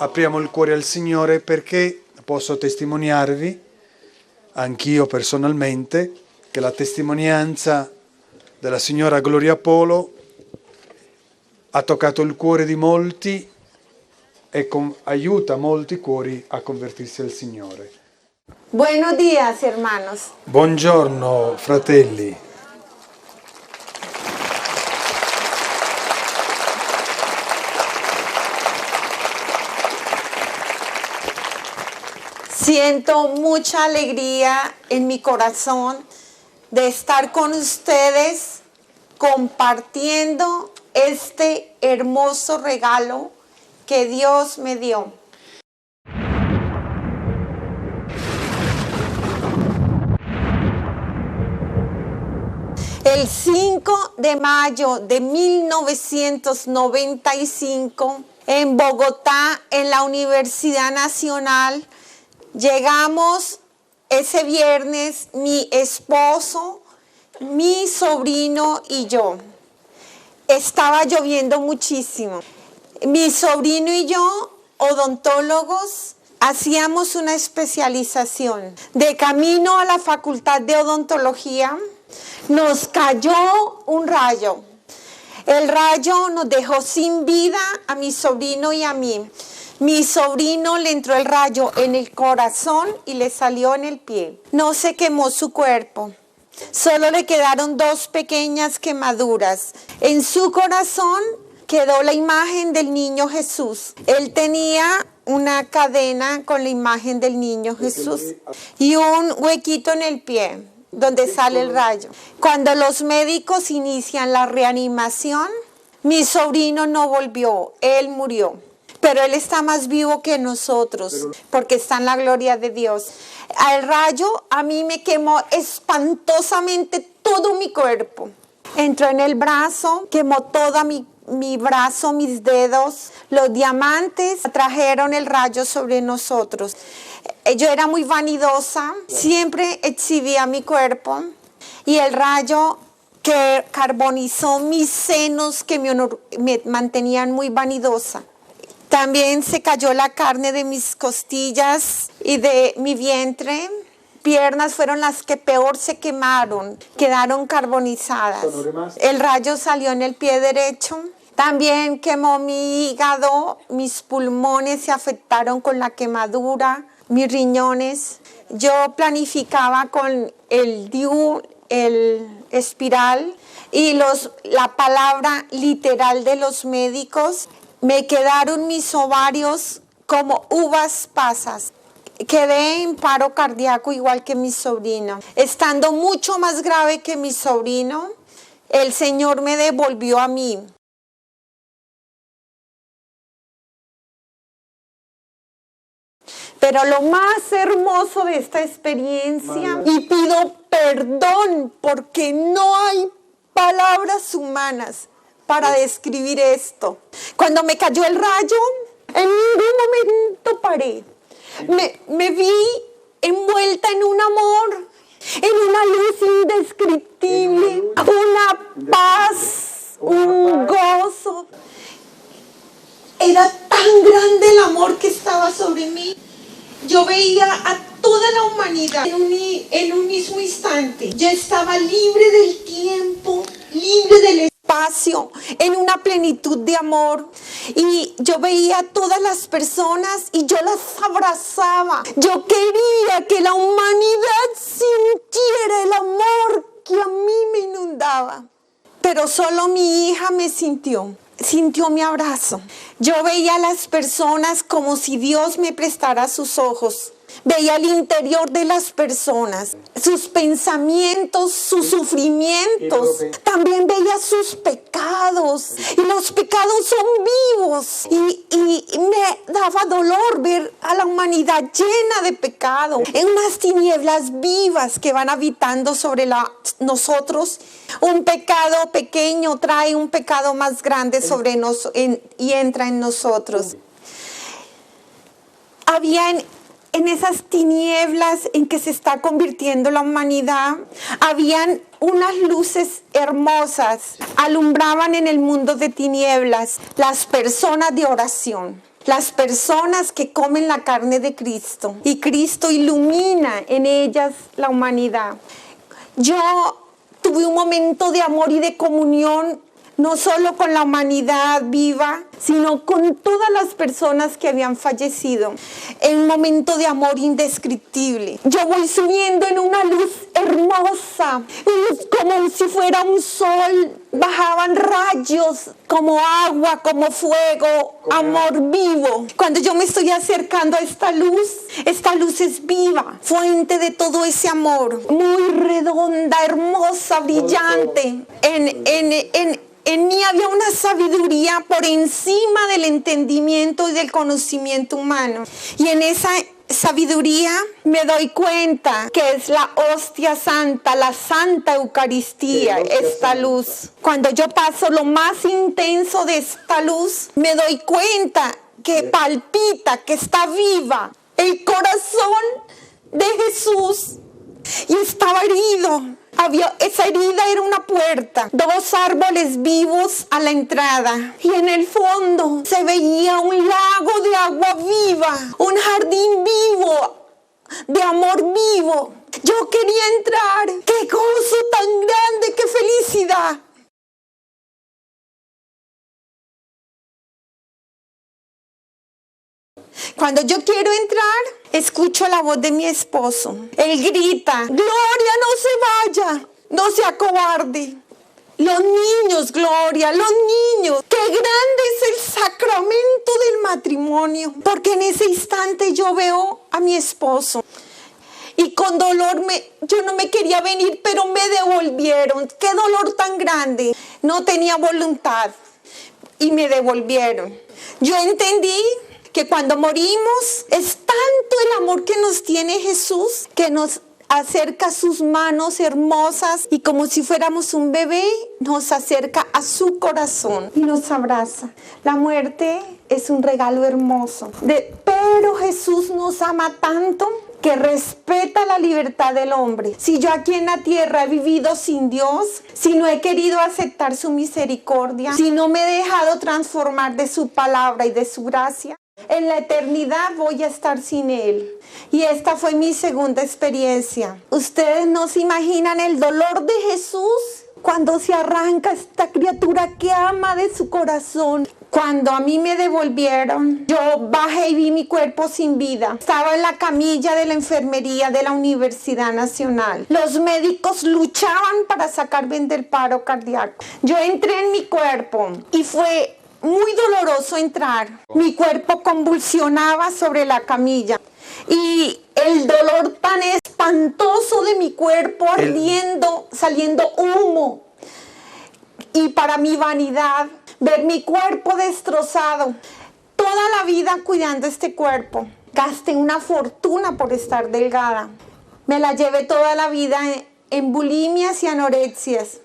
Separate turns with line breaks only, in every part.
apriamo il cuore al Signore perché posso testimoniarvi, anch'io personalmente, che la testimonianza della signora Gloria Polo ha toccato il cuore di molti e aiuta molti cuori a convertirsi al Signore.
Buenos días, hermanos.
Buongiorno, fratelli.
Siento mucha alegría en mi corazón de estar con ustedes compartiendo este hermoso regalo que Dios me dio. El 5 de mayo de 1995, en Bogotá, en la Universidad Nacional, llegamos ese viernes, mi esposo, mi sobrino y yo. Estaba lloviendo muchísimo. Mi sobrino y yo, odontólogos, hacíamos una especialización. De camino a la Facultad de Odontología, nos cayó un rayo. El rayo nos dejó sin vida a mi sobrino y a mí. Mi sobrino le entró el rayo en el corazón y le salió en el pie. No se quemó su cuerpo. Solo le quedaron 2 pequeñas quemaduras. En su corazón quedó la imagen del niño Jesús. Él tenía una cadena con la imagen del niño Jesús y un huequito en el pie donde sale el rayo. Cuando los médicos inician la reanimación, mi sobrino no volvió, él murió. Pero él está más vivo que nosotros, porque está en la gloria de Dios. El rayo a mí me quemó espantosamente todo mi cuerpo. Entró en el brazo, quemó todo mi brazo, mis dedos. Los diamantes trajeron el rayo sobre nosotros. Yo era muy vanidosa, siempre exhibía mi cuerpo. Y el rayo que carbonizó mis senos, que me mantenían muy vanidosa. También se cayó la carne de mis costillas y de mi vientre. Piernas fueron las que peor se quemaron, quedaron carbonizadas. El rayo salió en el pie derecho. También quemó mi hígado, mis pulmones se afectaron con la quemadura, mis riñones. Yo planificaba con el DIU, el espiral y la palabra literal de los médicos. Me quedaron mis ovarios como uvas pasas. Quedé en paro cardíaco igual que mi sobrino. Estando mucho más grave que mi sobrino, el Señor me devolvió a mí. Pero lo más hermoso de esta experiencia, y pido perdón porque no hay palabras humanas para describir esto. Cuando me cayó el rayo, en ningún momento paré. Me vi envuelta en un amor, en una luz indescriptible, una paz, un gozo. Era tan grande el amor que estaba sobre mí. Yo veía a toda la humanidad en un mismo instante. Yo estaba libre del tiempo, libre del espacio, en una plenitud de amor. Y yo veía a todas las personas y yo las abrazaba. Yo quería que la humanidad sintiera el amor que a mí me inundaba. Pero solo mi hija me sintió mi abrazo. Yo veía a las personas como si Dios me prestara sus ojos. Veía el interior de las personas, sus pensamientos, sus sufrimientos. También veía sus pecados. Y los pecados son vivos. Y me daba dolor ver a la humanidad llena de pecado. En unas tinieblas vivas que van habitando sobre nosotros. Un pecado pequeño trae un pecado más grande sobre nosotros y entra en nosotros. Había en esas tinieblas en que se está convirtiendo la humanidad, habían unas luces hermosas, alumbraban en el mundo de tinieblas las personas de oración. las personas que comen la carne de Cristo y Cristo ilumina en ellas la humanidad. Yo tuve un momento de amor y de comunión, no solo con la humanidad viva, sino con todas las personas que habían fallecido, en un momento de amor indescriptible. Yo voy subiendo en una luz hermosa, como si fuera un sol, bajaban rayos, como agua, como fuego, amor vivo. Cuando yo me estoy acercando a esta luz es viva, fuente de todo ese amor, muy redonda, hermosa, brillante. En mí había una sabiduría por encima del entendimiento y del conocimiento humano. Y en esa sabiduría me doy cuenta que es la hostia santa, la Santa Eucaristía, esta luz. Cuando yo paso lo más intenso de esta luz, me doy cuenta que palpita, que está viva el corazón de Jesús. Y estaba herido. Esa herida era una puerta, 2 árboles vivos a la entrada y en el fondo se veía un lago de agua viva, un jardín vivo, de amor vivo. Yo quería entrar. ¡Qué gozo tan grande! ¡Qué felicidad! Cuando yo quiero entrar, escucho la voz de mi esposo. Él grita: Gloria, no se vaya, no se acobarde. Los niños, Gloria, los niños. Qué grande es el sacramento del matrimonio. Porque en ese instante yo veo a mi esposo. Y con dolor, yo no me quería venir, pero me devolvieron. Qué dolor tan grande. No tenía voluntad. Y me devolvieron. Yo entendí que cuando morimos es tanto el amor que nos tiene Jesús, que nos acerca sus manos hermosas y como si fuéramos un bebé, nos acerca a su corazón y nos abraza. La muerte es un regalo hermoso, pero Jesús nos ama tanto que respeta la libertad del hombre. Si yo aquí en la tierra he vivido sin Dios, si no he querido aceptar su misericordia, si no me he dejado transformar de su palabra y de su gracia, en la eternidad voy a estar sin Él. Y esta fue mi segunda experiencia. Ustedes no se imaginan el dolor de Jesús cuando se arranca esta criatura que ama de su corazón. Cuando a mí me devolvieron, yo bajé y vi mi cuerpo sin vida. Estaba en la camilla de la enfermería de la Universidad Nacional. Los médicos luchaban para sacarme del paro cardíaco. Yo entré en mi cuerpo y fue muy doloroso entrar. Mi cuerpo convulsionaba sobre la camilla. Y el dolor tan espantoso de mi cuerpo ardiendo, saliendo humo. Y para mi vanidad, ver mi cuerpo destrozado. Toda la vida cuidando este cuerpo. Gasté una fortuna por estar delgada. Me la llevé toda la vida en bulimias y anorexias.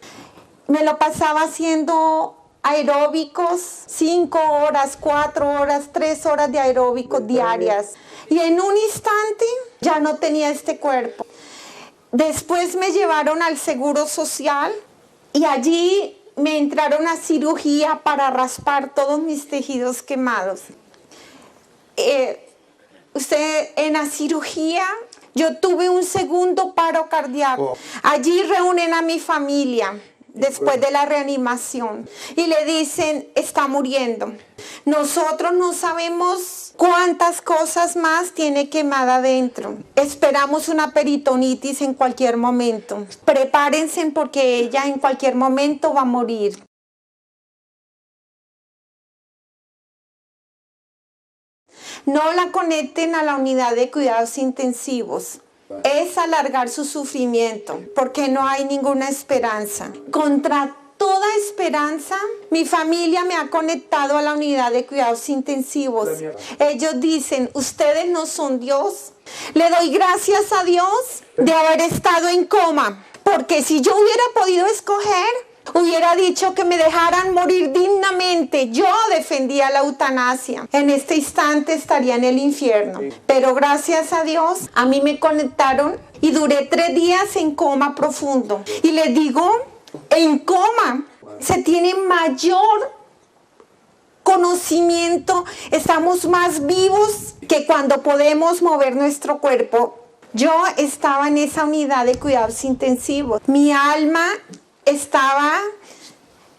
Me lo pasaba haciendo aeróbicos, 5 horas, 4 horas, 3 horas de aeróbicos diarias. Y en un instante ya no tenía este cuerpo. Después me llevaron al Seguro Social y allí me entraron a cirugía para raspar todos mis tejidos quemados. En la cirugía yo tuve un segundo paro cardíaco. Allí reúnen a mi familia después de la reanimación y le dicen: está muriendo. Nosotros no sabemos cuántas cosas más tiene quemada adentro. Esperamos una peritonitis en cualquier momento. Prepárense porque ella en cualquier momento va a morir. No la conecten a la unidad de cuidados intensivos. Es alargar su sufrimiento, porque no hay ninguna esperanza. Contra toda esperanza, mi familia me ha conectado a la unidad de cuidados intensivos. Ellos dicen: ustedes no son Dios. Le doy gracias a Dios de haber estado en coma, porque si yo hubiera podido escoger, hubiera dicho que me dejaran morir dignamente. Yo defendía la eutanasia. En este instante estaría en el infierno. Pero gracias a Dios, a mí me conectaron y duré 3 días en coma profundo. Y les digo, en coma se tiene mayor conocimiento, estamos más vivos que cuando podemos mover nuestro cuerpo. Yo estaba en esa unidad de cuidados intensivos. Mi alma estaba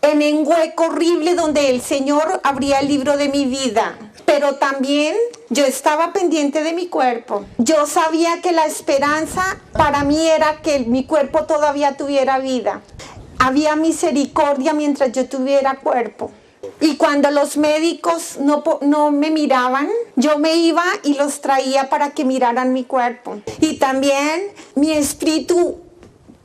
en un hueco horrible donde el Señor abría el libro de mi vida. Pero también yo estaba pendiente de mi cuerpo. Yo sabía que la esperanza para mí era que mi cuerpo todavía tuviera vida. Había misericordia mientras yo tuviera cuerpo. Y cuando los médicos no me miraban, yo me iba y los traía para que miraran mi cuerpo. Y también mi espíritu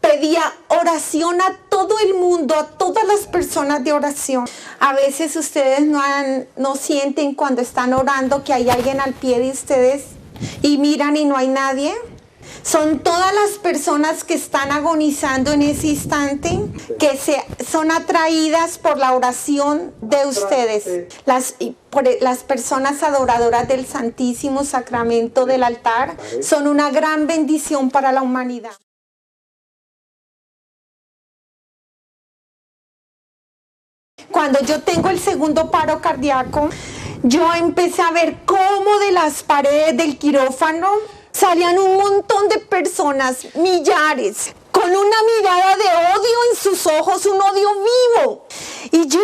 pedía oración a todo el mundo, a todas las personas de oración. A veces ustedes no sienten cuando están orando que hay alguien al pie de ustedes y miran y no hay nadie. Son todas las personas que están agonizando en ese instante, que son atraídas por la oración de ustedes. Las personas adoradoras del Santísimo Sacramento del altar son una gran bendición para la humanidad. Cuando yo tengo el segundo paro cardíaco, yo empecé a ver cómo de las paredes del quirófano salían un montón de personas, millares, con una mirada de odio en sus ojos, un odio vivo. Y yo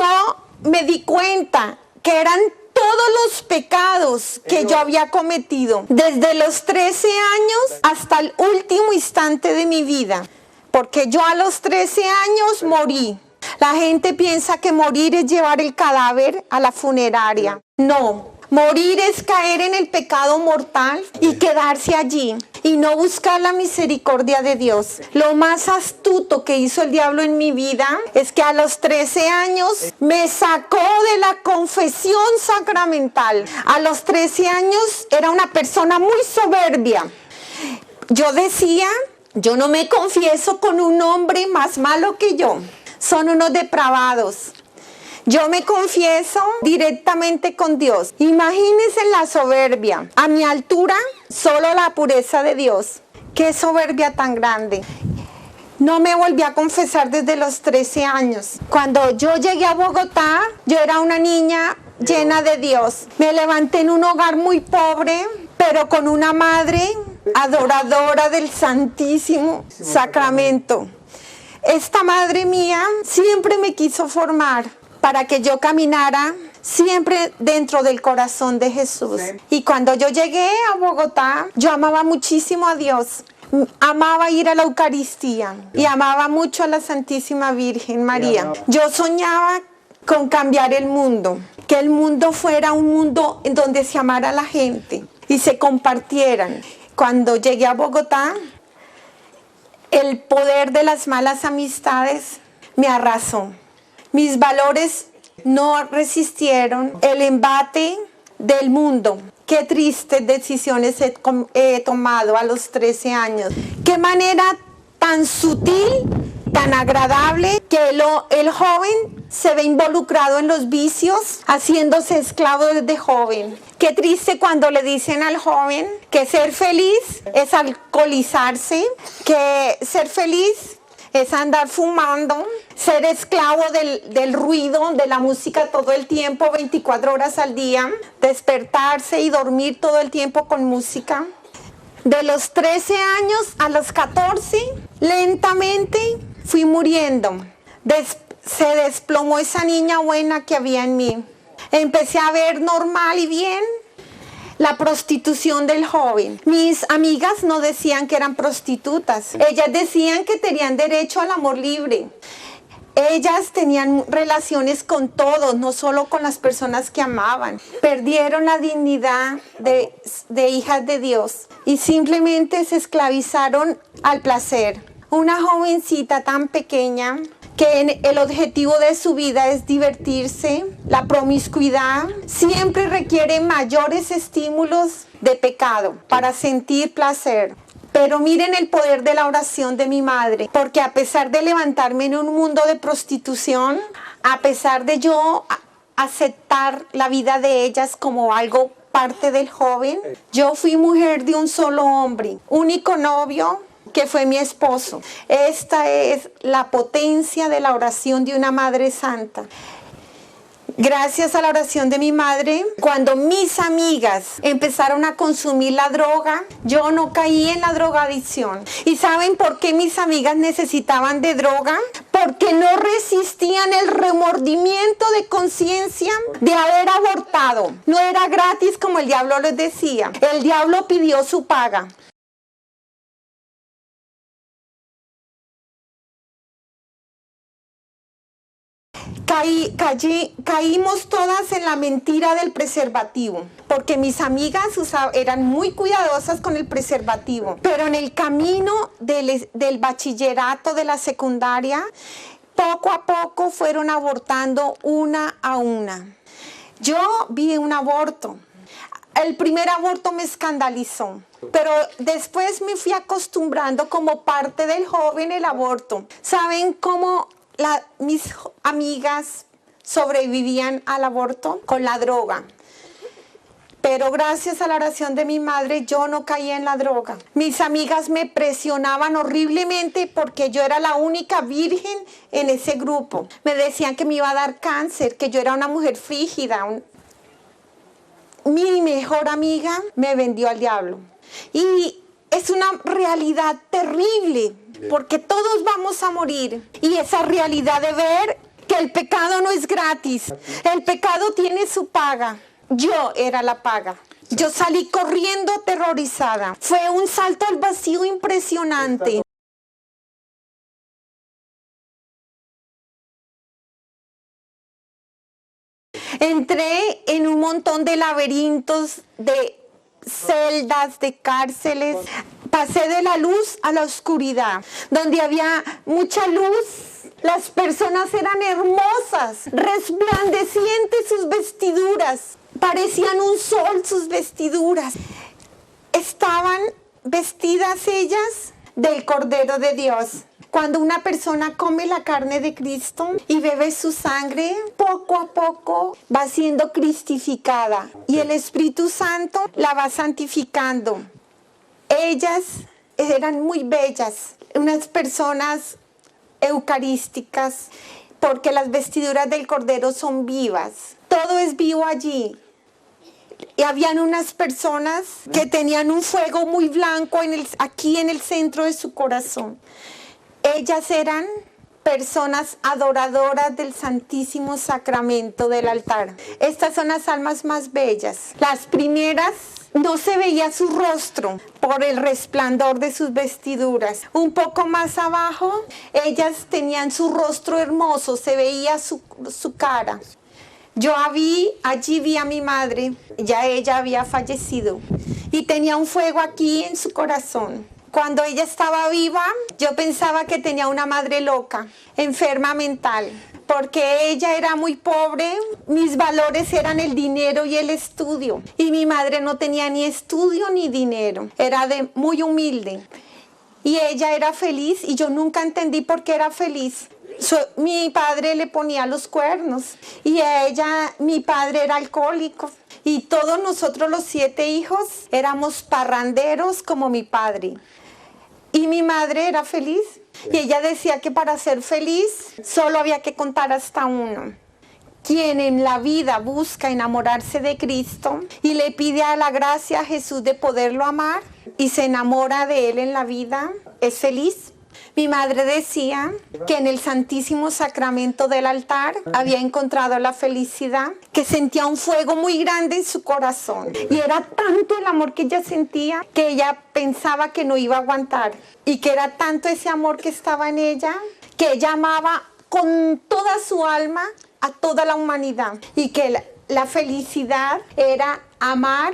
me di cuenta que eran todos los pecados que yo había cometido, desde los 13 años hasta el último instante de mi vida. Porque yo a los 13 años morí. La gente piensa que morir es llevar el cadáver a la funeraria. No, morir es caer en el pecado mortal y quedarse allí y no buscar la misericordia de Dios. Lo más astuto que hizo el diablo en mi vida es que a los 13 años me sacó de la confesión sacramental. A los 13 años era una persona muy soberbia. Yo decía, yo no me confieso con un hombre más malo que yo. Son unos depravados. Yo me confieso directamente con Dios. Imagínense la soberbia. A mi altura, solo la pureza de Dios. Qué soberbia tan grande. No me volví a confesar desde los 13 años. Cuando yo llegué a Bogotá, yo era una niña llena de Dios. Me levanté en un hogar muy pobre, pero con una madre adoradora del Santísimo Sacramento. Esta madre mía siempre me quiso formar para que yo caminara siempre dentro del corazón de Jesús. Y cuando yo llegué a Bogotá, yo amaba muchísimo a Dios. Amaba ir a la Eucaristía y amaba mucho a la Santísima Virgen María. Yo soñaba con cambiar el mundo, que el mundo fuera un mundo en donde se amara a la gente y se compartieran. Cuando llegué a Bogotá, el poder de las malas amistades me arrasó. Mis valores no resistieron el embate del mundo. Qué tristes decisiones he tomado a los 13 años. Qué manera tan sutil, tan agradable, que el joven se ve involucrado en los vicios, haciéndose esclavo desde joven. Qué triste cuando le dicen al joven que ser feliz es alcoholizarse, que ser feliz es andar fumando, ser esclavo del ruido, de la música todo el tiempo, 24 horas al día, despertarse y dormir todo el tiempo con música. De los 13 años a los 14, lentamente fui muriendo. Se desplomó esa niña buena que había en mí. Empecé a ver normal y bien la prostitución del joven. Mis amigas no decían que eran prostitutas. Ellas decían que tenían derecho al amor libre. Ellas tenían relaciones con todos, no solo con las personas que amaban. Perdieron la dignidad de hijas de Dios y simplemente se esclavizaron al placer. Una jovencita tan pequeña que el objetivo de su vida es divertirse, la promiscuidad, siempre requiere mayores estímulos de pecado para sentir placer. Pero miren el poder de la oración de mi madre, porque a pesar de levantarme en un mundo de prostitución, a pesar de yo aceptar la vida de ellas como algo parte del joven, yo fui mujer de un solo hombre, único novio, que fue mi esposo. Esta es la potencia de la oración de una madre santa. Gracias a la oración de mi madre, cuando mis amigas empezaron a consumir la droga, yo no caí en la drogadicción. ¿Y saben por qué mis amigas necesitaban de droga? Porque no resistían el remordimiento de conciencia de haber abortado. No era gratis como el diablo les decía. El diablo pidió su paga. Caímos todas en la mentira del preservativo, porque mis amigas eran muy cuidadosas con el preservativo, pero en el camino del bachillerato, de la secundaria, poco a poco fueron abortando una a una. Yo vi un aborto. El primer aborto me escandalizó, pero después me fui acostumbrando como parte del joven el aborto. ¿Saben cómo mis amigas sobrevivían al aborto? Con la droga. Pero gracias a la oración de mi madre, yo no caí en la droga. Mis amigas me presionaban horriblemente porque yo era la única virgen en ese grupo. Me decían que me iba a dar cáncer, que yo era una mujer frígida. Mi mejor amiga me vendió al diablo. Y es una realidad terrible, porque todos vamos a morir. Y esa realidad de ver que el pecado no es gratis. El pecado tiene su paga. Yo era la paga. Yo salí corriendo aterrorizada. Fue un salto al vacío impresionante. Entré en un montón de laberintos, de celdas, de cárceles. Pasé de la luz a la oscuridad. Donde había mucha luz, las personas eran hermosas, resplandecientes sus vestiduras. Parecían un sol sus vestiduras. Estaban vestidas ellas del Cordero de Dios. Cuando una persona come la carne de Cristo y bebe su sangre, poco a poco va siendo cristificada y el Espíritu Santo la va santificando. Ellas eran muy bellas, unas personas eucarísticas, porque las vestiduras del Cordero son vivas. Todo es vivo allí. Y habían unas personas que tenían un fuego muy blanco aquí en el centro de su corazón. Ellas eran personas adoradoras del Santísimo Sacramento del altar. Estas son las almas más bellas. Las primeras no se veía su rostro por el resplandor de sus vestiduras. Un poco más abajo, ellas tenían su rostro hermoso, se veía su cara. Yo allí vi a mi madre, ya ella había fallecido, y tenía un fuego aquí en su corazón. Cuando ella estaba viva, yo pensaba que tenía una madre loca, enferma mental, porque ella era muy pobre, mis valores eran el dinero y el estudio, y mi madre no tenía ni estudio ni dinero, era muy humilde, y ella era feliz, y yo nunca entendí por qué era feliz. Mi padre le ponía los cuernos, y mi padre era alcohólico. Y todos nosotros los 7 hijos éramos parranderos como mi padre. Y mi madre era feliz. Y ella decía que para ser feliz solo había que contar hasta 1. Quien en la vida busca enamorarse de Cristo y le pide a la gracia a Jesús de poderlo amar y se enamora de Él en la vida, es feliz. Mi madre decía que en el Santísimo Sacramento del altar había encontrado la felicidad, que sentía un fuego muy grande en su corazón. Y era tanto el amor que ella sentía que ella pensaba que no iba a aguantar. Y que era tanto ese amor que estaba en ella, que ella amaba con toda su alma a toda la humanidad. Y que la felicidad era amar,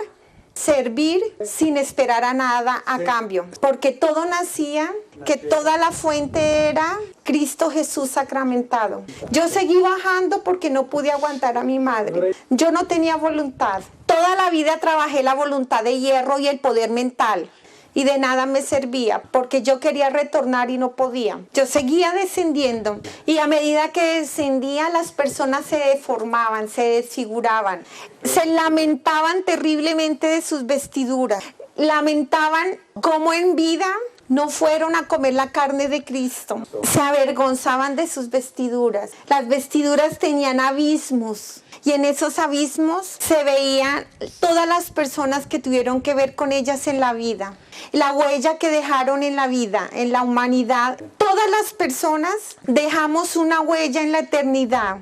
servir sin esperar a nada a cambio, porque todo nacía, que toda la fuente era Cristo Jesús sacramentado. Yo seguí bajando porque no pude aguantar a mi madre. Yo no tenía voluntad. Toda la vida trabajé la voluntad de hierro y el poder mental. Y de nada me servía, porque yo quería retornar y no podía. Yo seguía descendiendo, y a medida que descendía, las personas se deformaban, se desfiguraban. Se lamentaban terriblemente de sus vestiduras. Lamentaban cómo en vida no fueron a comer la carne de Cristo. Se avergonzaban de sus vestiduras. Las vestiduras tenían abismos. Y en esos abismos se veían todas las personas que tuvieron que ver con ellas en la vida. La huella que dejaron en la vida, en la humanidad. Todas las personas dejamos una huella en la eternidad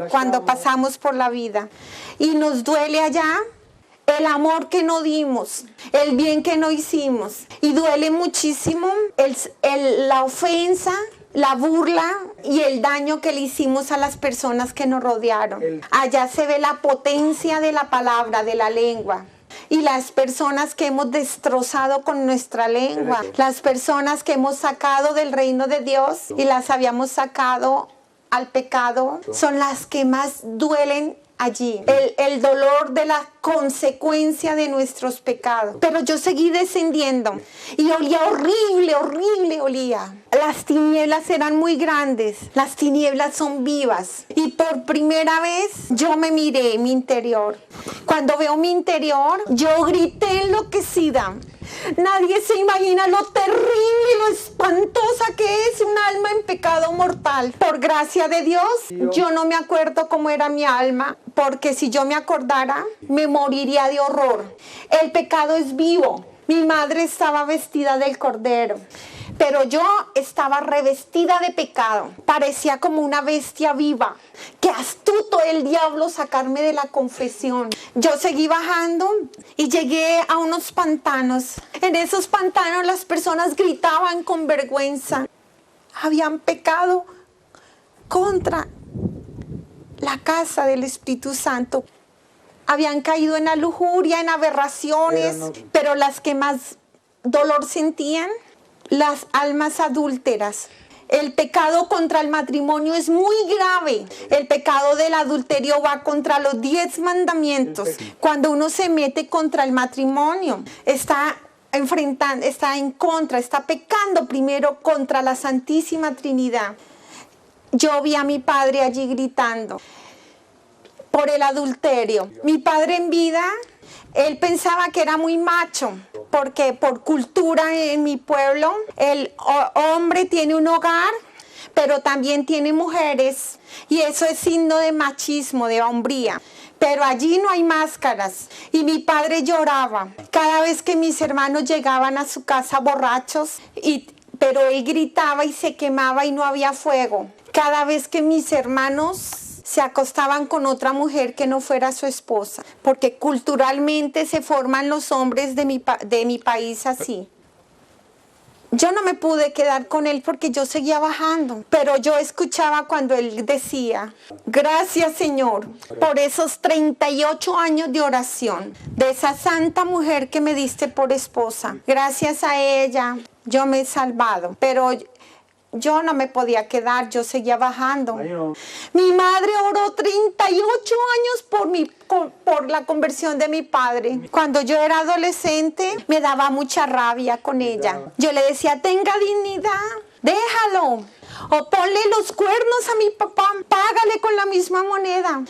cuando pasamos por la vida. Y nos duele allá el amor que no dimos, el bien que no hicimos. Y duele muchísimo la ofensa, la burla y el daño que le hicimos a las personas que nos rodearon. Allá se ve la potencia de la palabra, de la lengua. Y las personas que hemos destrozado con nuestra lengua, las personas que hemos sacado del reino de Dios y las habíamos sacado al pecado, son las que más duelen allí. El dolor de la consecuencia de nuestros pecados. Pero yo seguí descendiendo y olía horrible, horrible olía. Las tinieblas eran muy grandes. Las tinieblas son vivas. Y por primera vez yo me miré en mi interior. Cuando veo mi interior, yo grité enloquecida. Nadie se imagina lo terrible y lo espantosa que es un alma en pecado mortal. Por gracia de Dios, yo no me acuerdo cómo era mi alma, porque si yo me acordara, me moriría de horror. El pecado es vivo. Mi madre estaba vestida del Cordero, pero yo estaba revestida de pecado. Parecía como una bestia viva. Qué astuto el diablo sacarme de la confesión. Yo seguí bajando y llegué a unos pantanos. En esos pantanos las personas gritaban con vergüenza. Habían pecado contra la casa del Espíritu Santo. Habían caído en la lujuria, en aberraciones, pero las que más dolor sentían, las almas adúlteras. El pecado contra el matrimonio es muy grave. El pecado del adulterio va contra los 10 mandamientos. Cuando uno se mete contra el matrimonio, está en contra, está pecando primero contra la Santísima Trinidad. Yo vi a mi padre allí gritando por el adulterio. Mi padre en vida, él pensaba que era muy macho, porque por cultura en mi pueblo, el hombre tiene un hogar, pero también tiene mujeres, y eso es signo de machismo, de hombría. Pero allí no hay máscaras. Y mi padre lloraba cada vez que mis hermanos llegaban a su casa borrachos, pero él gritaba y se quemaba y no había fuego. Cada vez que mis hermanos se acostaban con otra mujer que no fuera su esposa, porque culturalmente se forman los hombres de mi país así. Yo no me pude quedar con él porque yo seguía bajando, pero yo escuchaba cuando él decía: gracias, Señor, por esos 38 años de oración, de esa santa mujer que me diste por esposa. Gracias a ella yo me he salvado, pero yo no me podía quedar, yo seguía bajando. Mi madre oró 38 años por la conversión de mi padre. Cuando yo era adolescente, me daba mucha rabia con ella. Yo le decía: tenga dignidad, déjalo. O ponle los cuernos a mi papá, págale con la misma moneda.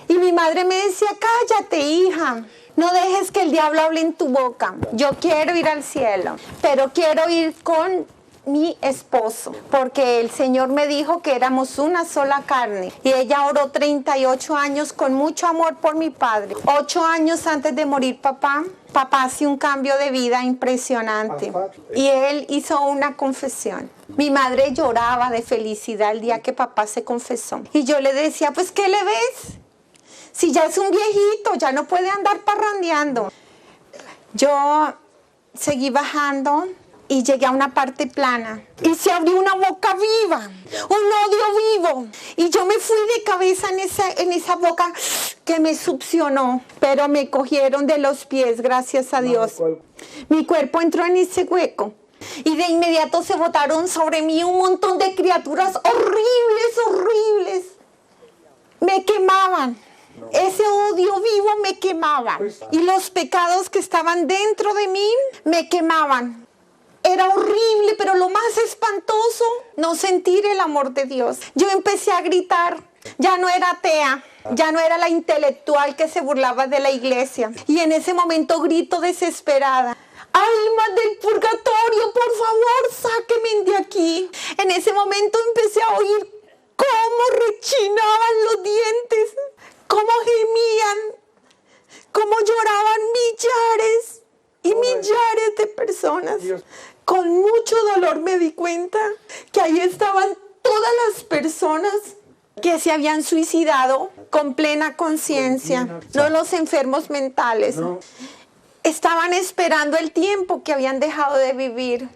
Y mi madre me decía: cállate, hija. No dejes que el diablo hable en tu boca. Yo quiero ir al cielo, pero quiero ir con mi esposo, porque el Señor me dijo que éramos una sola carne. Y ella oró 38 años con mucho amor por mi padre. 8 años antes de morir papá hace un cambio de vida impresionante. Y él hizo una confesión. Mi madre lloraba de felicidad el día que papá se confesó. Y yo le decía: pues, ¿qué le ves? Si ya es un viejito, ya no puede andar parrandeando. Yo seguí bajando y llegué a una parte plana y se abrió una boca viva, un odio vivo, y yo me fui de cabeza en esa boca que me succionó, pero me cogieron de los pies, gracias a Dios. Mi cuerpo entró en ese hueco y de inmediato se botaron sobre mí un montón de criaturas horribles, horribles. Me quemaban. Ese odio vivo me quemaba, y los pecados que estaban dentro de mí me quemaban. Era horrible, pero lo más espantoso, no sentir el amor de Dios. Yo empecé a gritar. Ya no era atea, ya no era la intelectual que se burlaba de la iglesia. Y en ese momento grito desesperada: almas del purgatorio, por favor, sáquenme de aquí. En ese momento empecé a oír cómo rechinaban los dientes, cómo gemían, cómo lloraban millares y millares de personas. Con mucho dolor me di cuenta que ahí estaban todas las personas que se habían suicidado con plena conciencia, no los enfermos mentales. Estaban esperando el tiempo que habían dejado de vivir,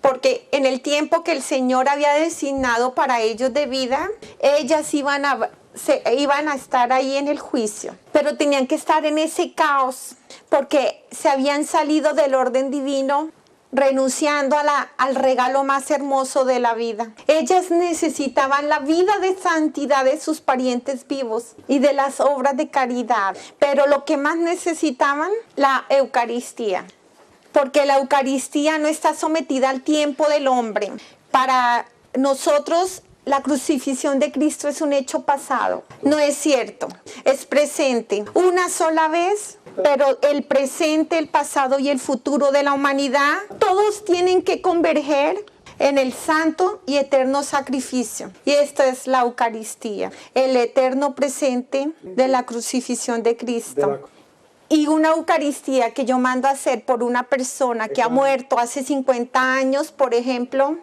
porque en el tiempo que el Señor había designado para ellos de vida, ellas iban a estar ahí en el juicio, pero tenían que estar en ese caos, porque se habían salido del orden divino, renunciando al regalo más hermoso de la vida. Ellas necesitaban la vida de santidad de sus parientes vivos y de las obras de caridad, pero lo que más necesitaban, la Eucaristía, porque la Eucaristía no está sometida al tiempo del hombre. Para nosotros, la crucifixión de Cristo es un hecho pasado. No es cierto, es presente. Una sola vez, pero el presente, el pasado y el futuro de la humanidad, todos tienen que converger en el santo y eterno sacrificio. Y esta es la Eucaristía, el eterno presente de la crucifixión de Cristo. Y una Eucaristía que yo mando a hacer por una persona que ha muerto hace 50 años, por ejemplo,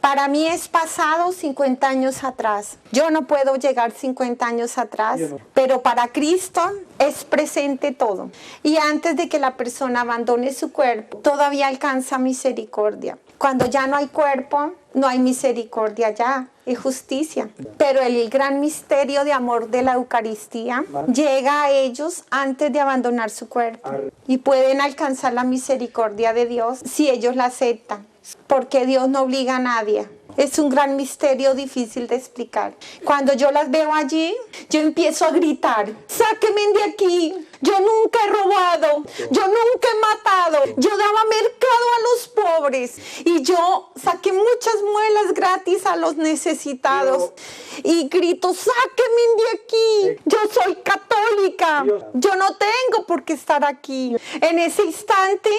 para mí es pasado 50 años atrás. Yo no puedo llegar 50 años atrás, pero para Cristo es presente todo. Y antes de que la persona abandone su cuerpo, todavía alcanza misericordia. Cuando ya no hay cuerpo, no hay misericordia ya, y justicia. Pero el gran misterio de amor de la Eucaristía llega a ellos antes de abandonar su cuerpo. Y pueden alcanzar la misericordia de Dios si ellos la aceptan. Porque Dios no obliga a nadie. Es un gran misterio difícil de explicar. Cuando yo las veo allí, yo empiezo a gritar: sáquenme de aquí. Yo nunca he robado, yo nunca he matado, yo daba mercado a los pobres y yo saqué muchas muelas gratis a los necesitados. Y grito: sáquenme de aquí. Yo soy católica, yo no tengo por qué estar aquí. En ese instante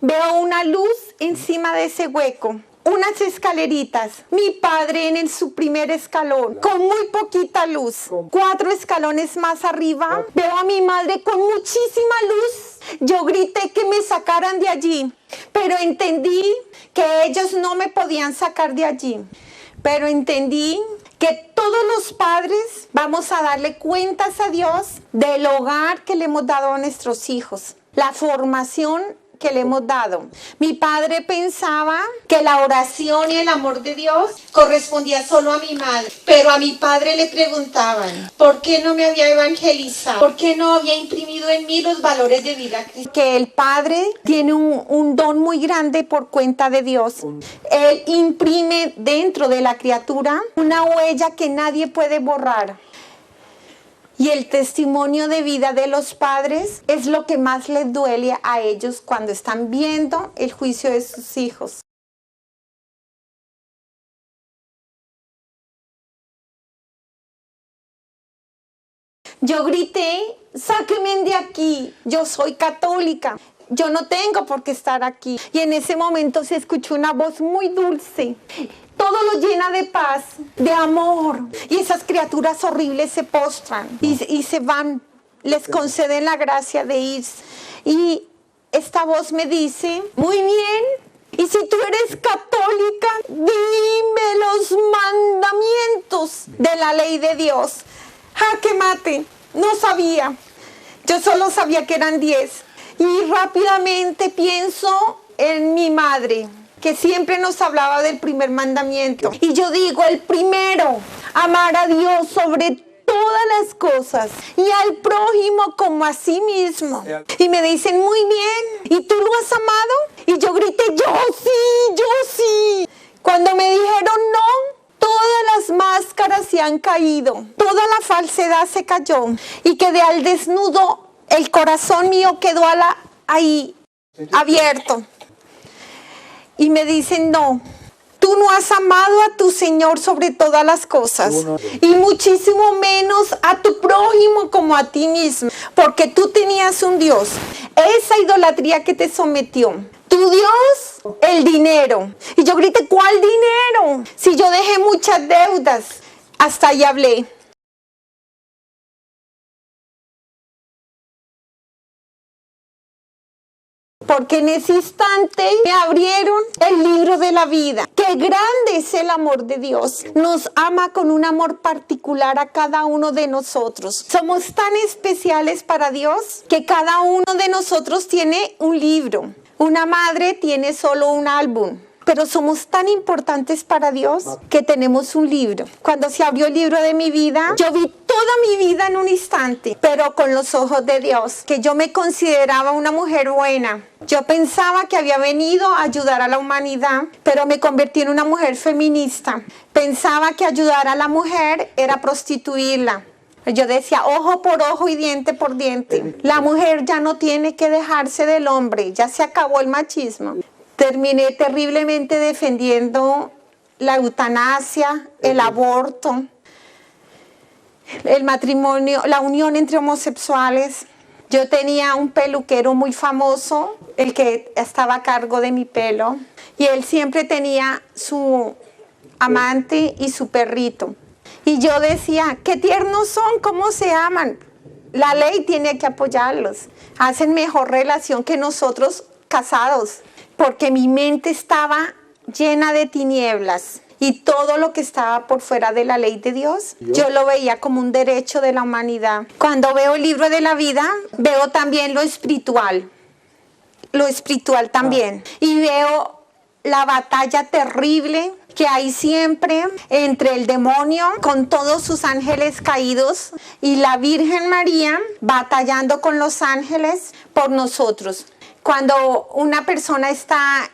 veo una luz encima de ese hueco. Unas escaleritas, mi padre en su primer escalón, con muy poquita luz. 4 escalones más arriba, veo a mi madre con muchísima luz. Yo grité que me sacaran de allí, pero entendí que ellos no me podían sacar de allí. Pero entendí que todos los padres vamos a darle cuentas a Dios del hogar que le hemos dado a nuestros hijos, la formación que le hemos dado. Mi padre pensaba que la oración y el amor de Dios correspondía solo a mi madre, pero a mi padre le preguntaban por qué no me había evangelizado, por qué no había imprimido en mí los valores de vida cristiana. Que el padre tiene un don muy grande por cuenta de Dios. Él imprime dentro de la criatura una huella que nadie puede borrar. Y el testimonio de vida de los padres es lo que más les duele a ellos cuando están viendo el juicio de sus hijos. Yo grité: sáquenme de aquí, yo soy católica, yo no tengo por qué estar aquí. Y en ese momento se escuchó una voz muy dulce. Todo lo llena de paz, de amor. Y esas criaturas horribles se postran y se van. Les conceden la gracia de irse. Y esta voz me dice: muy bien, y si tú eres católica, dime los mandamientos de la ley de Dios. ¡Jaque mate! No sabía. Yo solo sabía que eran 10. Y rápidamente pienso en mi madre, que siempre nos hablaba del primer mandamiento. Y yo digo: el primero, amar a Dios sobre todas las cosas y al prójimo como a sí mismo. Y me dicen: muy bien, ¿y tú lo has amado? Y yo grité: yo sí. Cuando me dijeron no, todas las máscaras se han caído, toda la falsedad se cayó y quedé al desnudo. El corazón mío quedó ahí abierto. Y me dicen: no, tú no has amado a tu Señor sobre todas las cosas, y muchísimo menos a tu prójimo como a ti mismo, porque tú tenías un Dios. Esa idolatría que te sometió, Dios? El dinero. Y yo grité, ¿cuál dinero? Si yo dejé muchas deudas. Hasta ahí hablé. Porque en ese instante me abrieron el libro de la vida. Qué grande es el amor de Dios. Nos ama con un amor particular a cada uno de nosotros. Somos tan especiales para Dios que cada uno de nosotros tiene un libro. Una madre tiene solo un álbum. Pero somos tan importantes para Dios que tenemos un libro. Cuando se abrió el libro de mi vida, yo vi toda mi vida en un instante, pero con los ojos de Dios, que yo me consideraba una mujer buena. Yo pensaba que había venido a ayudar a la humanidad, pero me convertí en una mujer feminista. Pensaba que ayudar a la mujer era prostituirla. Yo decía, ojo por ojo y diente por diente. La mujer ya no tiene que dejarse del hombre, ya se acabó el machismo. Terminé terriblemente defendiendo la eutanasia, el aborto, el matrimonio, la unión entre homosexuales. Yo tenía un peluquero muy famoso, el que estaba a cargo de mi pelo, y él siempre tenía su amante y su perrito. Y yo decía, qué tiernos son, cómo se aman. La ley tiene que apoyarlos. Hacen mejor relación que nosotros casados. Porque mi mente estaba llena de tinieblas y todo lo que estaba por fuera de la ley de Dios, yo lo veía como un derecho de la humanidad. Cuando veo el libro de la vida, veo también lo espiritual también. Y veo la batalla terrible que hay siempre entre el demonio con todos sus ángeles caídos y la Virgen María batallando con los ángeles por nosotros. Cuando una persona está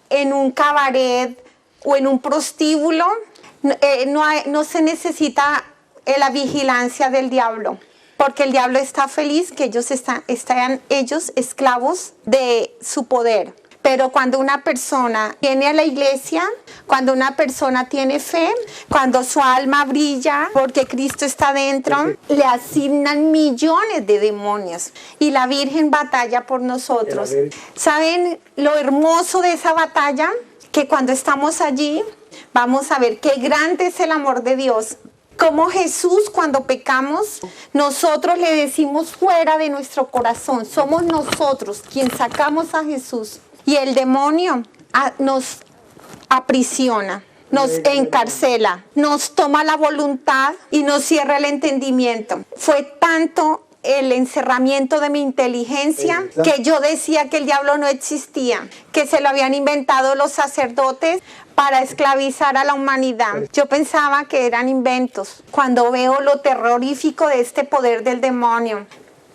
en un cabaret o en un prostíbulo, no se necesita la vigilancia del diablo, porque el diablo está feliz que ellos están ellos esclavos de su poder. Pero cuando una persona viene a la iglesia, cuando una persona tiene fe, cuando su alma brilla porque Cristo está dentro, le asignan millones de demonios y la Virgen batalla por nosotros. ¿Saben lo hermoso de esa batalla? Que cuando estamos allí vamos a ver qué grande es el amor de Dios. Como Jesús, cuando pecamos, nosotros le decimos fuera de nuestro corazón. Somos nosotros quien sacamos a Jesús. Y el demonio nos aprisiona, nos encarcela, nos toma la voluntad y nos cierra el entendimiento. Fue tanto el encerramiento de mi inteligencia que yo decía que el diablo no existía, que se lo habían inventado los sacerdotes para esclavizar a la humanidad. Yo pensaba que eran inventos. Cuando veo lo terrorífico de este poder del demonio,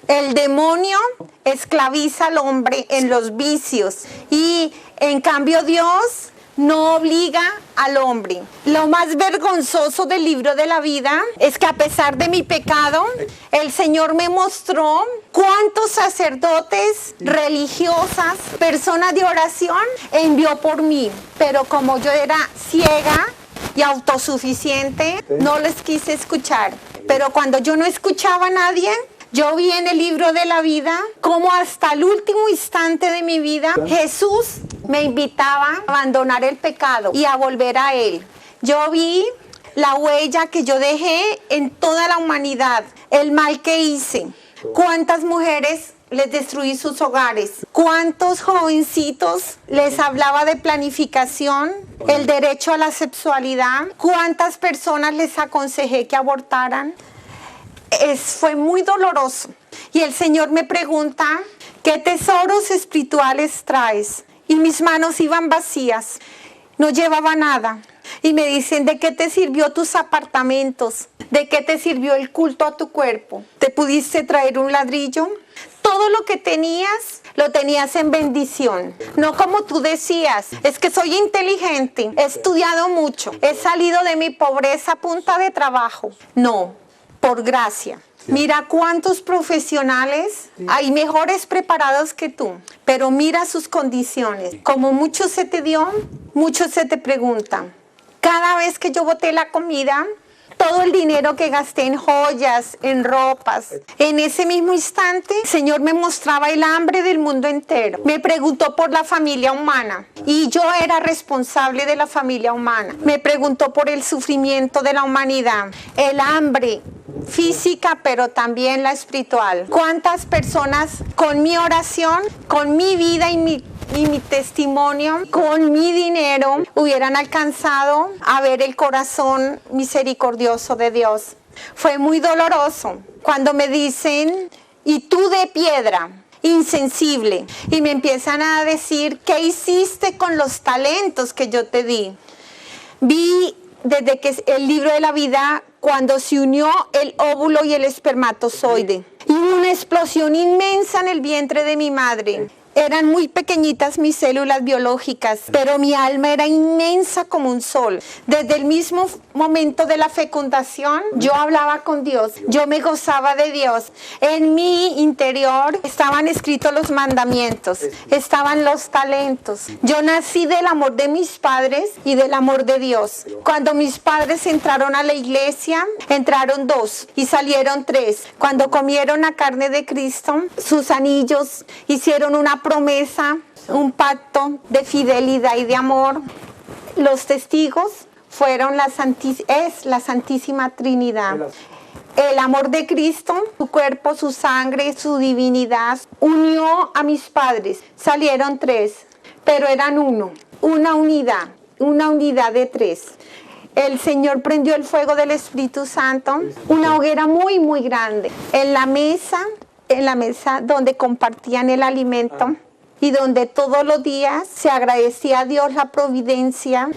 el demonio esclaviza al hombre en los vicios y en cambio Dios no obliga al hombre. Lo más vergonzoso del libro de la vida es que a pesar de mi pecado, el Señor me mostró cuántos sacerdotes, religiosas, personas de oración envió por mí. Pero como yo era ciega y autosuficiente, no les quise escuchar. Pero cuando yo no escuchaba a nadie, yo vi en el libro de la vida cómo hasta el último instante de mi vida Jesús me invitaba a abandonar el pecado y a volver a Él. Yo vi la huella que yo dejé en toda la humanidad, el mal que hice. ¿Cuántas mujeres les destruí sus hogares? ¿Cuántos jovencitos les hablaba de planificación, el derecho a la sexualidad? ¿Cuántas personas les aconsejé que abortaran? Fue muy doloroso. Y el Señor me pregunta, ¿qué tesoros espirituales traes? Y mis manos iban vacías, no llevaba nada. Y me dicen, ¿de qué te sirvió tus apartamentos? ¿De qué te sirvió el culto a tu cuerpo? ¿Te pudiste traer un ladrillo? Todo lo que tenías, lo tenías en bendición. No como tú decías, es que soy inteligente, he estudiado mucho, he salido de mi pobreza a punta de trabajo. No. Por gracia. Mira cuántos profesionales hay mejores preparados que tú, pero mira sus condiciones. Como mucho se te dio, mucho se te preguntan. Cada vez que yo boté la comida, todo el dinero que gasté en joyas, en ropas. En ese mismo instante, el Señor me mostraba el hambre del mundo entero. Me preguntó por la familia humana y yo era responsable de la familia humana. Me preguntó por el sufrimiento de la humanidad, el hambre física, pero también la espiritual. ¿Cuántas personas con mi oración, con mi vida y mi testimonio, con mi dinero, hubieran alcanzado a ver el corazón misericordioso de Dios? Fue muy doloroso cuando me dicen, y tú de piedra, insensible, y me empiezan a decir, ¿qué hiciste con los talentos que yo te di? Vi desde que el libro de la vida, cuando se unió el óvulo y el espermatozoide, y hubo una explosión inmensa en el vientre de mi madre. Eran muy pequeñitas mis células biológicas, pero mi alma era inmensa como un sol. Desde el mismo momento de la fecundación, yo hablaba con Dios, yo me gozaba de Dios. En mi interior estaban escritos los mandamientos, estaban los talentos. Yo nací del amor de mis padres y del amor de Dios. Cuando mis padres entraron a la iglesia, entraron 2 y salieron 3. Cuando comieron la carne de Cristo, sus anillos hicieron una promesa, un pacto de fidelidad y de amor. Los testigos fueron la Santísima Trinidad. El amor de Cristo, su cuerpo, su sangre, su divinidad, unió a mis padres. Salieron 3, pero eran uno, una unidad de 3. El Señor prendió el fuego del Espíritu Santo, una hoguera muy, muy grande. En la mesa donde compartían el alimento y donde todos los días se agradecía a Dios la providencia,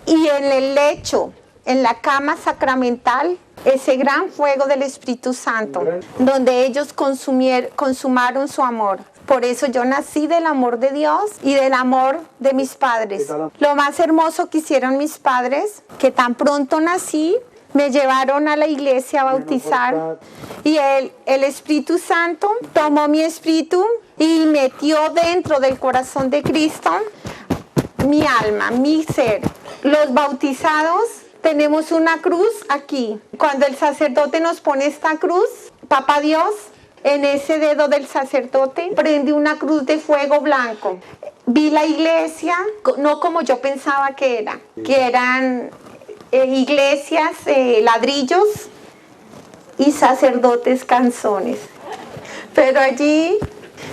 y en el lecho, en la cama sacramental, ese gran fuego del Espíritu Santo, donde ellos consumaron su amor. Por eso yo nací del amor de Dios y del amor de mis padres. Lo más hermoso que hicieron mis padres, que tan pronto nací, me llevaron a la iglesia a bautizar, y el Espíritu Santo tomó mi espíritu y metió dentro del corazón de Cristo mi alma, mi ser. Los bautizados tenemos una cruz aquí. Cuando el sacerdote nos pone esta cruz, Papá Dios, en ese dedo del sacerdote prende una cruz de fuego blanco. Vi la iglesia, no como yo pensaba que eran iglesias, ladrillos y sacerdotes canzones. Pero allí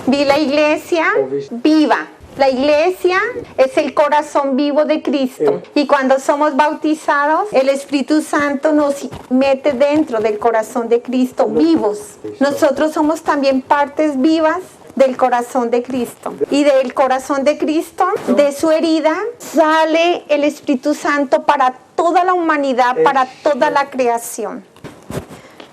vi la iglesia viva. La iglesia es el corazón vivo de Cristo. Y cuando somos bautizados, el Espíritu Santo nos mete dentro del corazón de Cristo, vivos. Nosotros somos también partes vivas del corazón de Cristo. Y del corazón de Cristo, de su herida, sale el Espíritu Santo para toda la humanidad, para toda la creación.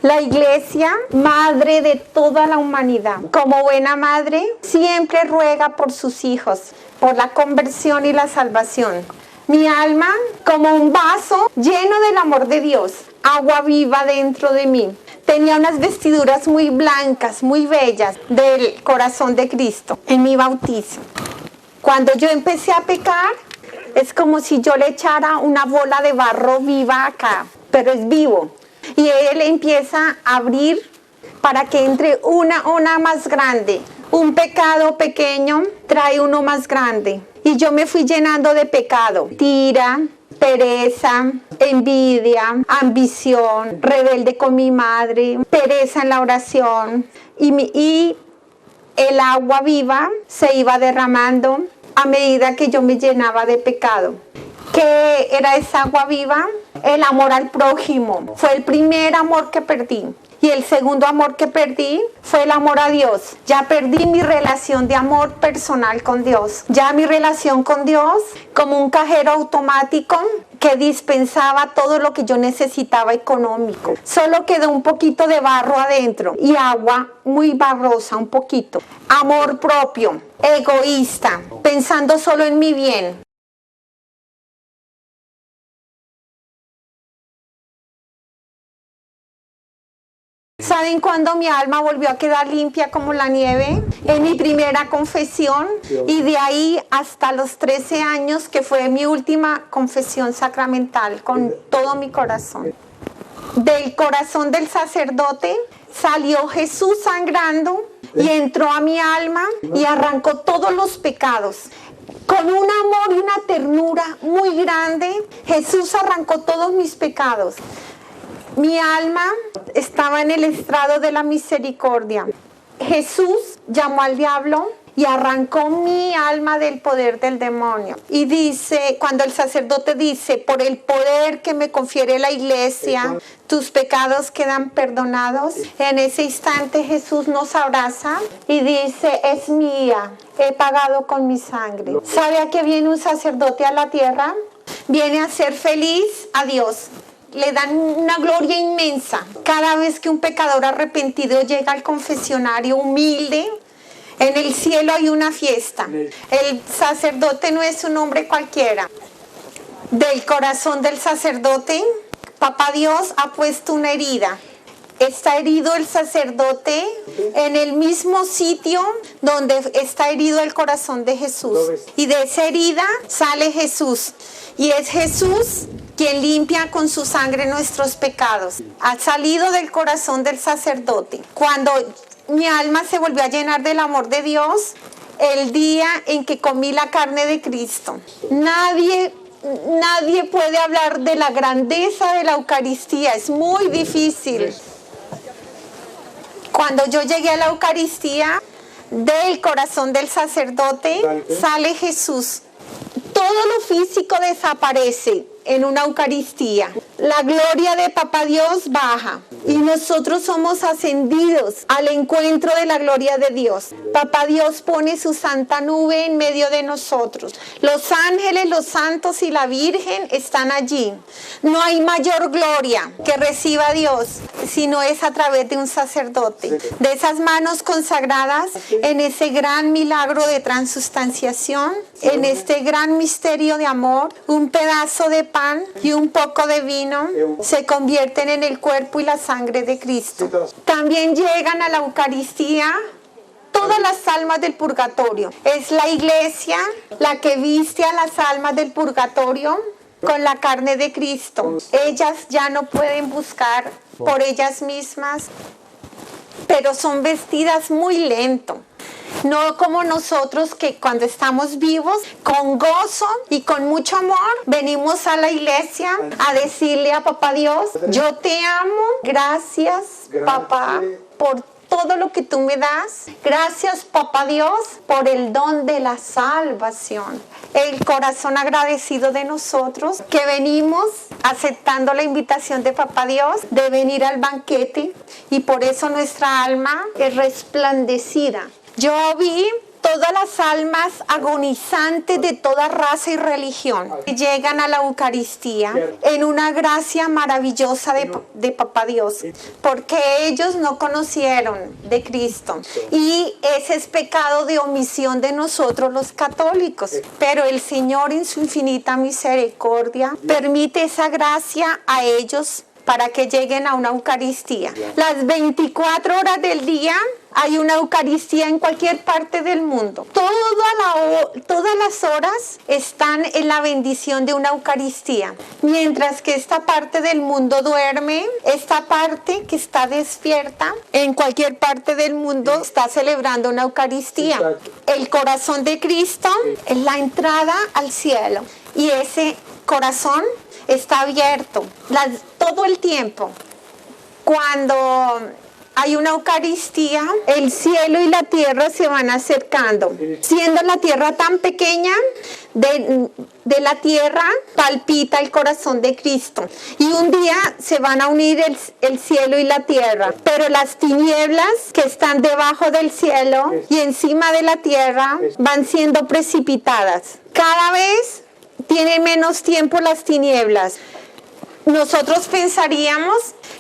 La iglesia, madre de toda la humanidad, como buena madre, siempre ruega por sus hijos, por la conversión y la salvación. Mi alma, como un vaso lleno del amor de Dios, agua viva dentro de mí. Tenía unas vestiduras muy blancas, muy bellas, del corazón de Cristo en mi bautizo. Cuando yo empecé a pecar, es como si yo le echara una bola de barro viva acá, pero es vivo. Y Él empieza a abrir para que entre una más grande. Un pecado pequeño trae uno más grande. Y yo me fui llenando de pecado. Tira, pereza, envidia, ambición, rebelde con mi madre, pereza en la oración. Y el agua viva se iba derramando a medida que yo me llenaba de pecado. ¿Qué era esa agua viva? El amor al prójimo. Fue el primer amor que perdí. Y el segundo amor que perdí fue el amor a Dios. Ya perdí mi relación de amor personal con Dios. Ya mi relación con Dios, como un cajero automático que dispensaba todo lo que yo necesitaba económico. Solo quedó un poquito de barro adentro y agua muy barrosa, un poquito. Amor propio, egoísta, pensando solo en mi bien. ¿Saben cuándo mi alma volvió a quedar limpia como la nieve? En mi primera confesión, y de ahí hasta los 13 años, que fue mi última confesión sacramental, con todo mi corazón. Del corazón del sacerdote salió Jesús sangrando y entró a mi alma y arrancó todos los pecados. Con un amor y una ternura muy grande, Jesús arrancó todos mis pecados. Mi alma estaba en el estrado de la misericordia. Jesús llamó al diablo y arrancó mi alma del poder del demonio. Y dice, cuando el sacerdote dice, por el poder que me confiere la iglesia, tus pecados quedan perdonados. En ese instante Jesús nos abraza y dice, es mía, he pagado con mi sangre. ¿Sabe a qué viene un sacerdote a la tierra? Viene a ser feliz a Dios. Le dan una gloria inmensa. Cada vez que un pecador arrepentido llega al confesionario humilde, en el cielo hay una fiesta. El sacerdote no es un hombre cualquiera. Del corazón del sacerdote, Papá Dios ha puesto una herida. Está herido el sacerdote en el mismo sitio donde está herido el corazón de Jesús. Y de esa herida sale Jesús. Y es Jesús quien limpia con su sangre nuestros pecados. Ha salido del corazón del sacerdote. Cuando mi alma se volvió a llenar del amor de Dios, el día en que comí la carne de Cristo. Nadie puede hablar de la grandeza de la Eucaristía. Es muy difícil. Cuando yo llegué a la Eucaristía, del corazón del sacerdote sale Jesús. Todo lo físico desaparece en una Eucaristía. La gloria de Papá Dios baja y nosotros somos ascendidos al encuentro de la gloria de Dios. Papá Dios pone su santa nube en medio de nosotros. Los ángeles, los santos y la Virgen están allí. No hay mayor gloria que reciba Dios si no es a través de un sacerdote. De esas manos consagradas en ese gran milagro de transustanciación, en este gran misterio de amor, un pedazo de pan y un poco de vino se convierten en el cuerpo y la sangre de Cristo. También llegan a la Eucaristía todas las almas del purgatorio. Es la iglesia la que viste a las almas del purgatorio con la carne de Cristo. Ellas ya no pueden buscar por ellas mismas, pero son vestidas muy lento. No como nosotros que cuando estamos vivos, con gozo y con mucho amor, venimos a la iglesia a decirle a Papá Dios, yo te amo, gracias Papá por todo lo que tú me das. Gracias Papá Dios por el don de la salvación. El corazón agradecido de nosotros que venimos aceptando la invitación de Papá Dios de venir al banquete y por eso nuestra alma es resplandecida. Yo vi todas las almas agonizantes de toda raza y religión que llegan a la Eucaristía en una gracia maravillosa de Papá Dios, porque ellos no conocieron de Cristo y ese es pecado de omisión de nosotros los católicos, pero el Señor en su infinita misericordia permite esa gracia a ellos para que lleguen a una Eucaristía. Las 24 horas del día hay una Eucaristía en cualquier parte del mundo. Todas las horas están en la bendición de una Eucaristía. Mientras que esta parte del mundo duerme, esta parte que está despierta, en cualquier parte del mundo está celebrando una Eucaristía. El corazón de Cristo es la entrada al cielo. Y ese corazón está abierto todo el tiempo. Cuando hay una Eucaristía, el cielo y la tierra se van acercando. Siendo la tierra tan pequeña, de la tierra palpita el corazón de Cristo. Y un día se van a unir el cielo y la tierra. Pero las tinieblas que están debajo del cielo y encima de la tierra van siendo precipitadas. Cada vez tienen menos tiempo las tinieblas. Nosotros pensaríamos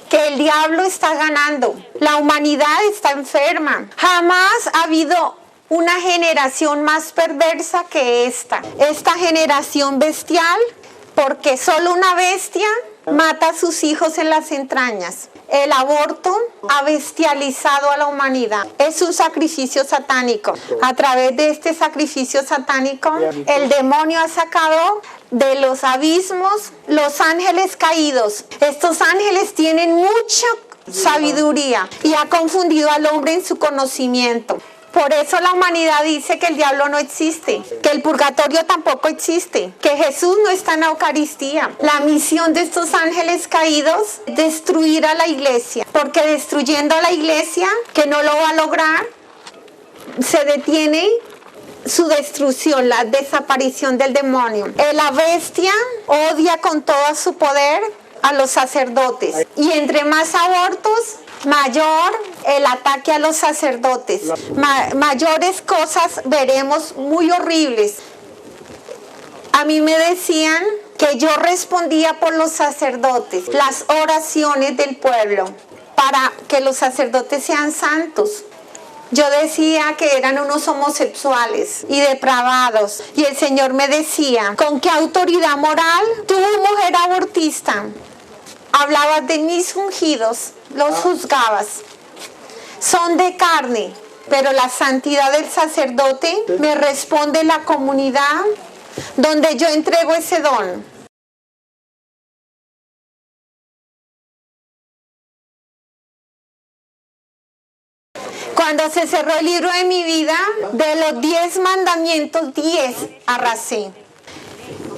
que el diablo está ganando, la humanidad está enferma. Jamás ha habido una generación más perversa que esta generación bestial, porque solo una bestia mata a sus hijos en las entrañas. El aborto ha bestializado a la humanidad. Es un sacrificio satánico. A través de este sacrificio satánico, el demonio ha sacado de los abismos los ángeles caídos. Estos ángeles tienen mucha sabiduría y ha confundido al hombre en su conocimiento. Por eso la humanidad dice que el diablo no existe, que el purgatorio tampoco existe, que Jesús no está en la Eucaristía. La misión de estos ángeles caídos es destruir a la iglesia, porque destruyendo a la iglesia, que no lo va a lograr, se detiene su destrucción, la desaparición del demonio. La bestia odia con todo su poder a los sacerdotes, y entre más abortos, mayor el ataque a los sacerdotes. Mayores cosas veremos muy horribles. A mí me decían que yo respondía por los sacerdotes, las oraciones del pueblo, para que los sacerdotes sean santos. Yo decía que eran unos homosexuales y depravados. Y el Señor me decía, ¿con qué autoridad moral tú, mujer abortista, hablabas de mis ungidos, los juzgabas? Son de carne, pero la santidad del sacerdote me responde la comunidad donde yo entrego ese don. Cuando se cerró el libro de mi vida, de los 10 mandamientos, 10 arrasé.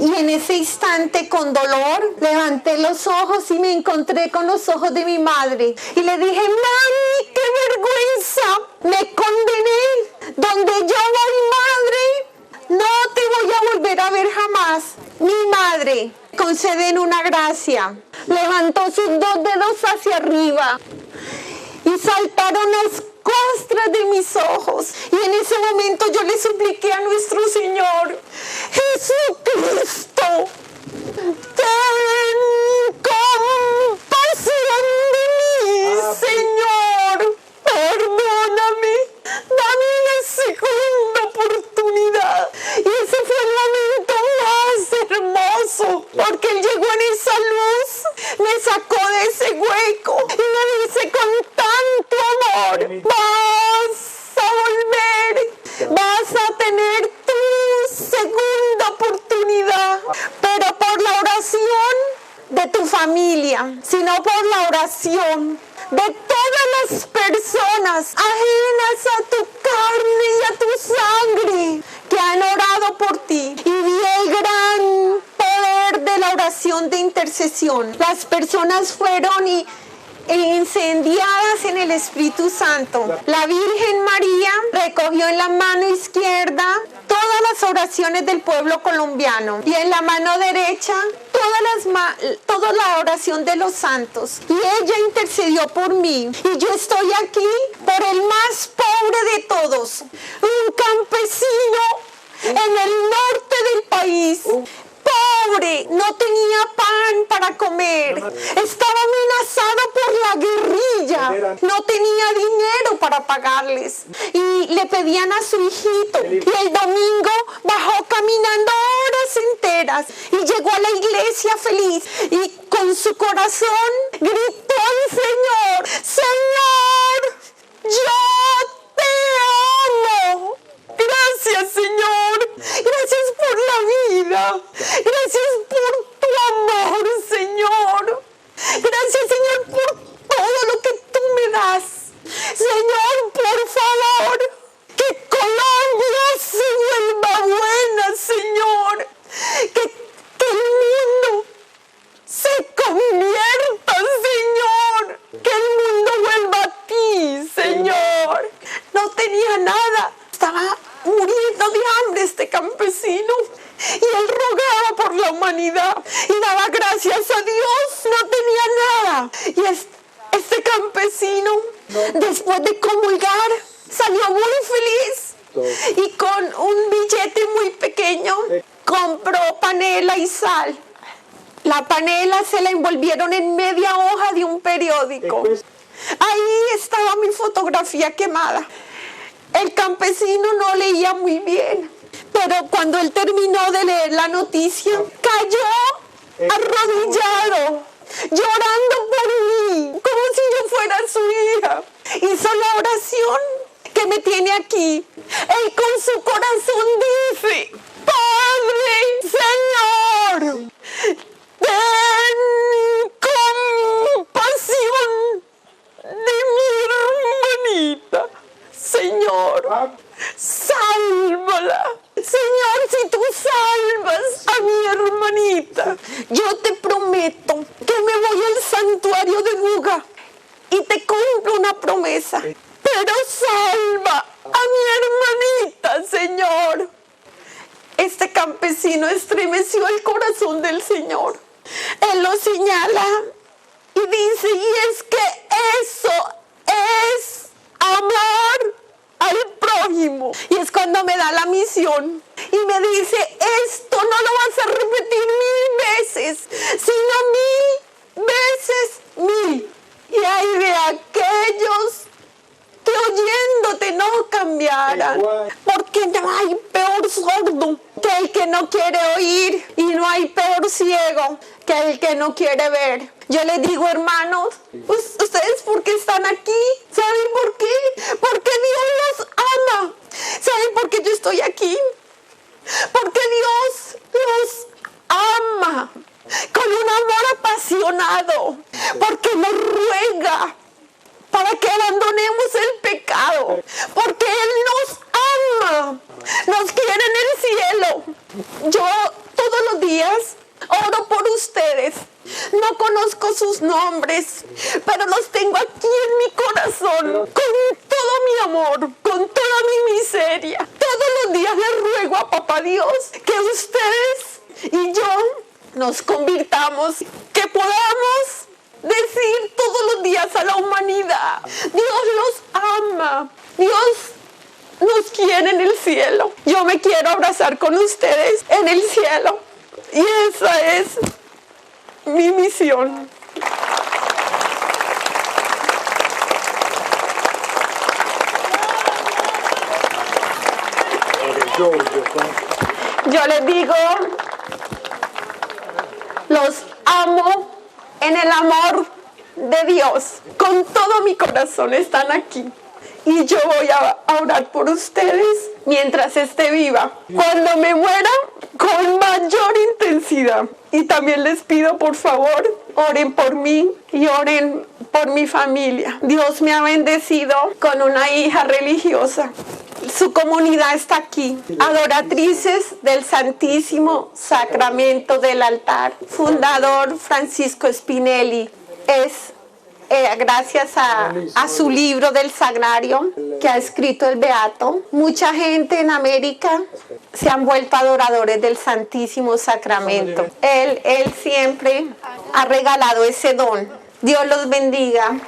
Y en ese instante, con dolor, levanté los ojos y me encontré con los ojos de mi madre. Y le dije, mami, qué vergüenza, me condené. Donde yo voy, madre, no te voy a volver a ver jamás. Mi madre, conceden una gracia. Levantó sus 2 dedos hacia arriba y saltaron las costras de mis ojos. Y en ese momento yo le supliqué a nuestro Señor, Jesucristo, ten compasión de mí, Señor, perdóname, dame una segunda oportunidad. Y ese fue el momento más hermoso, porque Él llegó en esa luz, me sacó de ese hueco y me dice con tanto amor, vas a volver, vas a tener tu segunda oportunidad, pero por la oración de tu familia, sino por la oración de todas las personas ajenas a tu carne y a tu sangre que han orado por ti. Y vi el gran poder de la oración de intercesión. Las personas fueron incendiadas en el Espíritu Santo. La Virgen María recogió en la mano izquierda todas las oraciones del pueblo colombiano y en la mano derecha toda la oración de los santos. Y ella intercedió por mí. Y yo estoy aquí por el más pobre de todos, un campesino en el norte del país. Pobre, no tenía pan para comer, estaba amenazado por la guerrilla, no tenía dinero para pagarles y le pedían a su hijito. Y el domingo bajó caminando horas enteras y llegó a la iglesia feliz y con su corazón gritó al Señor, Señor, yo te amo. Gracias, Señor. Gracias por la vida. Gracias por tu amor, Señor. Gracias, Señor, por todo lo que tú me das. Señor, por favor, que Colombia se vuelva buena, Señor. Que el mundo se convierta, Señor. Que el mundo vuelva a ti, Señor. No tenía nada. Estaba muriendo de hambre este campesino y él rogaba por la humanidad y daba gracias a Dios, no tenía nada. Y este campesino, después de comulgar, salió muy feliz y con un billete muy pequeño compró panela y sal. La panela se la envolvieron en media hoja de un periódico. Ahí estaba mi fotografía quemada. El campesino no leía muy bien, pero cuando él terminó de leer la noticia, cayó arrodillado llorando por mí, como si yo fuera su hija. Hizo la oración que me tiene aquí. Él con su corazón dice: Padre, Señor, ten compasión de mi hermanita. Señor, sálvala. Señor, si tú salvas a mi hermanita, yo te prometo que me voy al santuario de Buga y te cumplo una promesa. Pero salva a mi hermanita, Señor. Este campesino estremeció el corazón del Señor. Él lo señala y dice: y es que eso es amor al prójimo. Y es cuando me da la misión y me dice: esto no lo vas a repetir 1000 veces, sino 1000 veces 1000. Y hay de aquellos que oyéndote no cambiaran, porque no hay peor sordo que el que no quiere oír, y no hay peor ciego que el que no quiere ver. Yo les digo, hermanos, pues, ¿ustedes por qué están aquí? ¿Saben por qué? Porque Dios los ama. ¿Saben por qué yo estoy aquí? Porque Dios los ama con un amor apasionado, porque nos ruega para que abandonemos el pecado, porque Él nos ama, nos quiere en el cielo. Yo todos los días oro por ustedes. No conozco sus nombres, pero los tengo aquí en mi corazón, con todo mi amor, con toda mi miseria. Todos los días le ruego a Papá Dios que ustedes y yo nos convirtamos, que podamos decir todos los días a la humanidad: Dios los ama, Dios nos quiere en el cielo. Yo me quiero abrazar con ustedes en el cielo, y esa es mi misión. Yo les digo, los amo en el amor de Dios. Con todo mi corazón están aquí. Y yo voy a orar por ustedes mientras esté viva. Cuando me muera, con mayor intensidad. Y también les pido, por favor, oren por mí y oren por mi familia. Dios me ha bendecido con una hija religiosa. Su comunidad está aquí, adoratrices del Santísimo Sacramento del altar. Fundador Francisco Spinelli. Es gracias a su libro del Sagrario que ha escrito el Beato. Mucha gente en América se han vuelto adoradores del Santísimo Sacramento. Él siempre ha regalado ese don. Dios los bendiga.